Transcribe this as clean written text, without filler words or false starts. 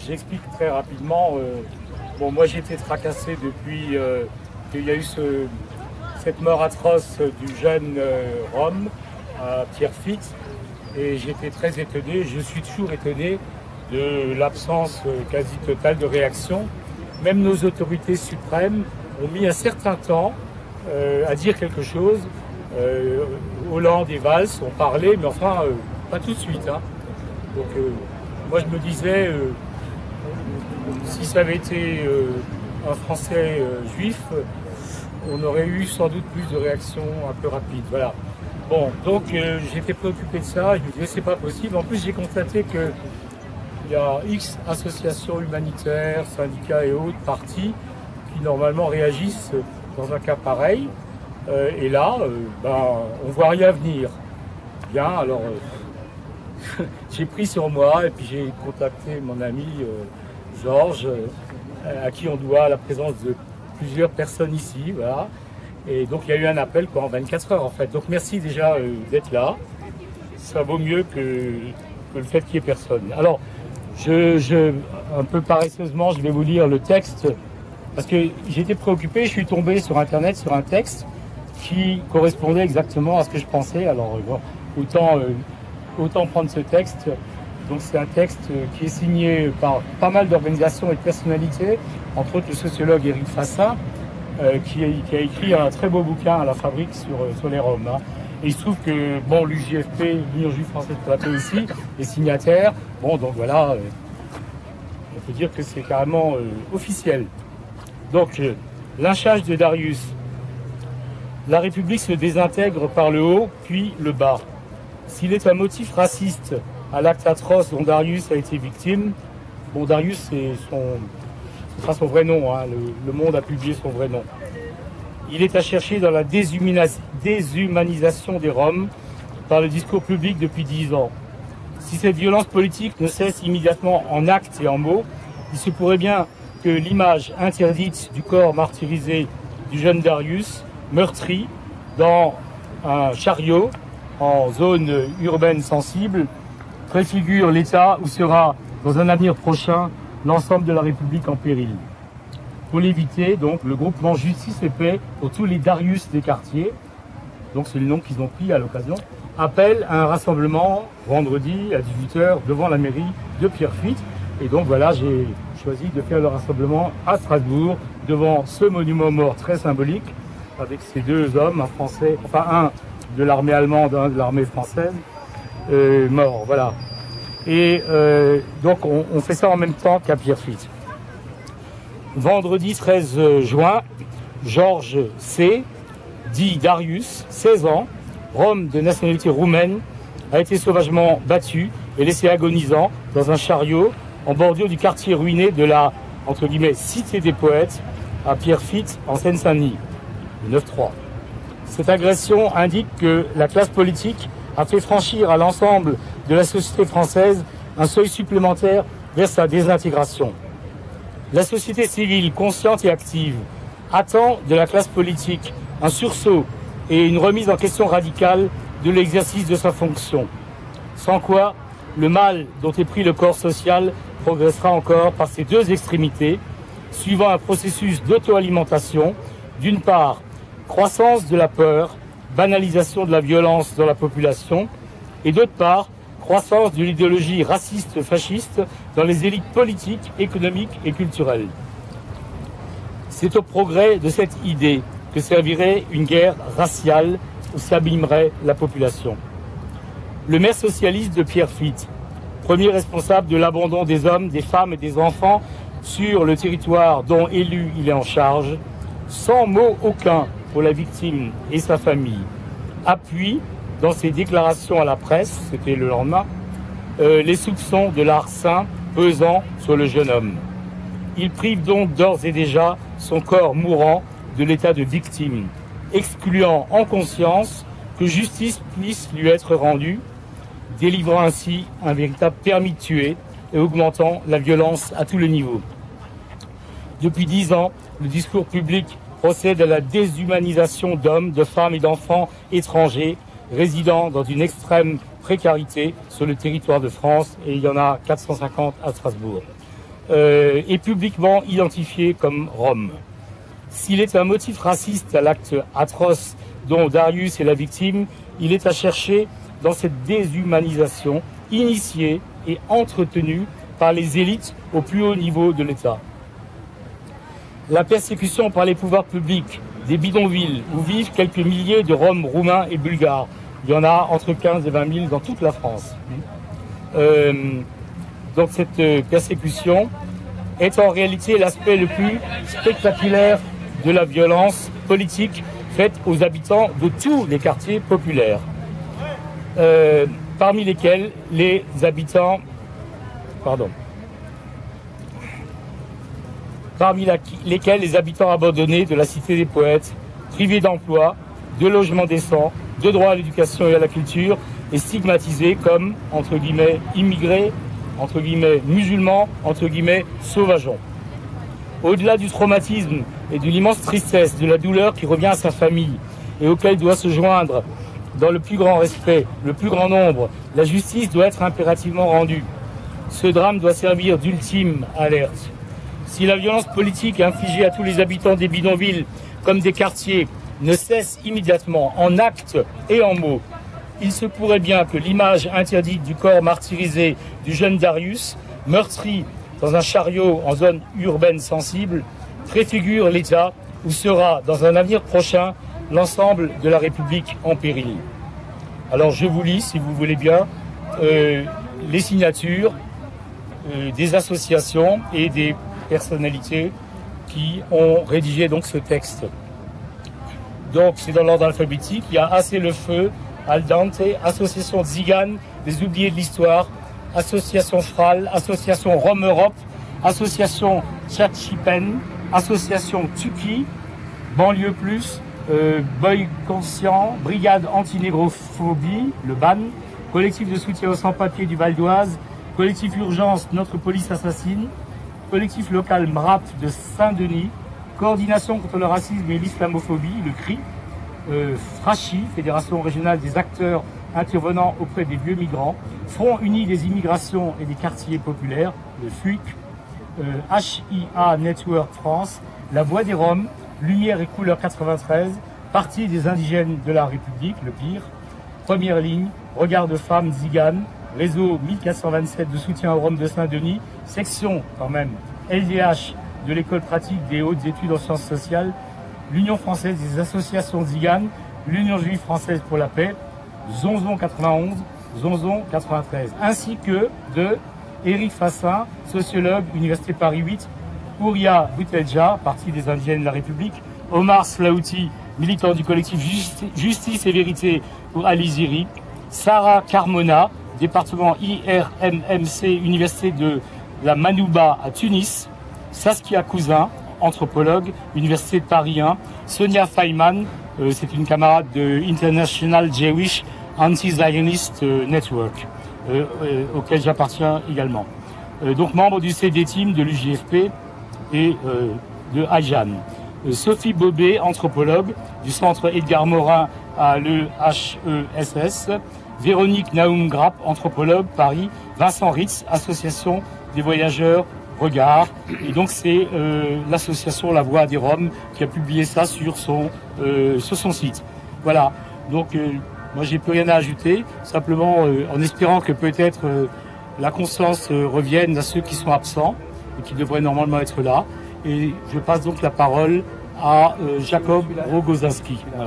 J'explique très rapidement. Bon, moi j'ai été tracassé depuis qu'il y a eu cette mort atroce du jeune Rome à Pierrefitte, et j'étais très étonné, je suis toujours étonné de l'absence quasi totale de réaction. Même nos autorités suprêmes ont mis un certain temps à dire quelque chose. Hollande et Valls ont parlé, mais enfin pas tout de suite. Hein. Donc moi je me disais, si ça avait été un Français juif, on aurait eu sans doute plus de réactions un peu rapides. Voilà. Bon, donc j'étais préoccupé de ça, je me disais c'est pas possible. En plus j'ai constaté que il y a X associations humanitaires, syndicats et autres partis qui normalement réagissent dans un cas pareil. Et là, on voit rien venir. Bien, alors j'ai pris sur moi et puis j'ai contacté mon ami Georges, à qui on doit la présence de plusieurs personnes ici. Voilà. Et donc il y a eu un appel en 24 heures en fait. Donc merci déjà d'être là. Ça vaut mieux que le fait qu'il n'y ait personne. Alors, un peu paresseusement, je vais vous lire le texte parce que j'étais préoccupé. Je suis tombé sur Internet sur un texte qui correspondait exactement à ce que je pensais. Alors, autant prendre ce texte. Donc, c'est un texte qui est signé par pas mal d'organisations et de personnalités, entre autres le sociologue Éric Fassin, qui a écrit un très beau bouquin à la Fabrique sur les Roms. Hein. Et il se trouve que, bon, l'UJFP, l'Union Juive Française de Plateau ici, est signataire. Bon, donc voilà, on peut dire que c'est carrément officiel. Donc, lynchage de Darius. La République se désintègre par le haut, puis le bas. S'il est un motif raciste à l'acte atroce dont Darius a été victime, bon, Darius, ce sera son vrai nom, hein, le Monde a publié son vrai nom. Il est à chercher dans la déshumanisation des Roms par le discours public depuis 10 ans. Si cette violence politique ne cesse immédiatement en actes et en mots, il se pourrait bien que l'image interdite du corps martyrisé du jeune Darius, meurtri dans un chariot en zone urbaine sensible, préfigure l'état où sera, dans un avenir prochain, l'ensemble de la République en péril. Pour l'éviter, donc, le groupement Justice et Paix pour tous les Darius des quartiers, donc c'est le nom qu'ils ont pris à l'occasion, appelle à un rassemblement vendredi à 18h devant la mairie de Pierrefitte. Et donc voilà, j'ai choisi de faire le rassemblement à Strasbourg devant ce monument mort très symbolique avec ces deux hommes, un français, enfin un de l'armée allemande, un de l'armée française, morts. Voilà. Et donc on fait ça en même temps qu'à Pierrefitte. Vendredi 13 juin, Georges C., dit Darius, 16 ans, Rome de nationalité roumaine, a été sauvagement battu et laissé agonisant dans un chariot en bordure du quartier ruiné de la, entre guillemets, Cité des Poètes à Pierrefitte, en Seine-Saint-Denis, le 9-3. Cette agression indique que la classe politique a fait franchir à l'ensemble de la société française un seuil supplémentaire vers sa désintégration. La société civile, consciente et active, attend de la classe politique un sursaut et une remise en question radicale de l'exercice de sa fonction. Sans quoi, le mal dont est pris le corps social progressera encore par ces deux extrémités, suivant un processus d'auto-alimentation, d'une part, croissance de la peur, banalisation de la violence dans la population, et d'autre part, croissance de l'idéologie raciste fasciste dans les élites politiques, économiques et culturelles. C'est au progrès de cette idée que servirait une guerre raciale où s'abîmerait la population. Le maire socialiste de Pierrefitte, premier responsable de l'abandon des hommes, des femmes et des enfants sur le territoire dont élu il est en charge, sans mot aucun pour la victime et sa famille, appuie dans ses déclarations à la presse, c'était le lendemain, les soupçons de larcin pesant sur le jeune homme. Il prive donc d'ores et déjà son corps mourant de l'état de victime, excluant en conscience que justice puisse lui être rendue, délivrant ainsi un véritable permis de tuer et augmentant la violence à tous les niveaux. Depuis 10 ans, le discours public procède à la déshumanisation d'hommes, de femmes et d'enfants étrangers résidant dans une extrême précarité sur le territoire de France, et il y en a 450 à Strasbourg, est publiquement identifié comme Rome. S'il est un motif raciste à l'acte atroce dont Darius est la victime, il est à chercher dans cette déshumanisation initiée et entretenue par les élites au plus haut niveau de l'État. La persécution par les pouvoirs publics des bidonvilles où vivent quelques milliers de Roms, Roumains et Bulgares, il y en a entre 15 et 20 000 dans toute la France. Donc cette persécution est en réalité l'aspect le plus spectaculaire de la violence politique faite aux habitants de tous les quartiers populaires, parmi lesquels les habitants, abandonnés de la Cité des Poètes, privés d'emploi, de logements décents, de droit à l'éducation et à la culture, et stigmatisés comme, entre guillemets, immigrés, entre guillemets, musulmans, entre guillemets, sauvageons. Au-delà du traumatisme et de l'immense tristesse, de la douleur qui revient à sa famille et auquel doit se joindre, dans le plus grand respect, le plus grand nombre, la justice doit être impérativement rendue. Ce drame doit servir d'ultime alerte. Si la violence politique infligée à tous les habitants des bidonvilles comme des quartiers ne cesse immédiatement en actes et en mots, il se pourrait bien que l'image interdite du corps martyrisé du jeune Darius, meurtri dans un chariot en zone urbaine sensible, préfigure l'État où sera, dans un avenir prochain, l'ensemble de la République en péril. Alors je vous lis, si vous voulez bien, les signatures des associations et des personnalités qui ont rédigé donc ce texte. Donc c'est dans l'ordre alphabétique. Il y a Assez le Feu, Aldante, Association Tziganes, des oubliés de l'histoire, Association Fral, Association Rome Europe, Association Tchatchipen, Association Tuki, Banlieue Plus, Boy Conscient, Brigade Anti-Négrophobie, le BAN, Collectif de soutien aux sans-papiers du Val d'Oise, Collectif Urgence Notre Police Assassine, Collectif local MRAP de Saint-Denis, Coordination contre le racisme et l'islamophobie, le CRI, FRACHI, Fédération régionale des acteurs intervenant auprès des vieux migrants, Front uni des immigrations et des quartiers populaires, le FUIC, HIA Network France, La Voix des Roms, Lumière et Couleur 93, Parti des indigènes de la République, le PIR, Première ligne, Regard de femmes Tziganes, Réseau 1427 de soutien aux Roms de Saint-Denis, section quand même LDH de l'école pratique des hautes études en sciences sociales, l'Union française des associations Tziganes, l'Union juive française pour la paix, Zonzon 91, Zonzon 93, ainsi que de Éric Fassin, sociologue, Université Paris 8, Ouria Boutelja, Parti des indigènes de la République, Omar Slaouti, militant du collectif Justice et Vérité pour Ali Ziri, Sarah Carmona, département IRMMC, Université de la Manouba à Tunis, Saskia Cousin, anthropologue, Université de Paris 1, Sonia Feynman, c'est une camarade de International Jewish Anti-Zionist Network, auquel j'appartiens également. Donc membre du CD-Team de l'UJFP et de Ajan. Sophie Bobet, anthropologue du centre Edgar Morin à l'EHESS. Véronique Naoum Grapp, anthropologue, Paris. Vincent Ritz, association des voyageurs Regard. Et donc c'est l'association La Voix des Roms qui a publié ça sur son site. Voilà. Donc moi j'ai plus rien à ajouter. Simplement en espérant que peut-être la conscience revienne à ceux qui sont absents et qui devraient normalement être là. Et je passe donc la parole à Jacob Rogozinski. Voilà.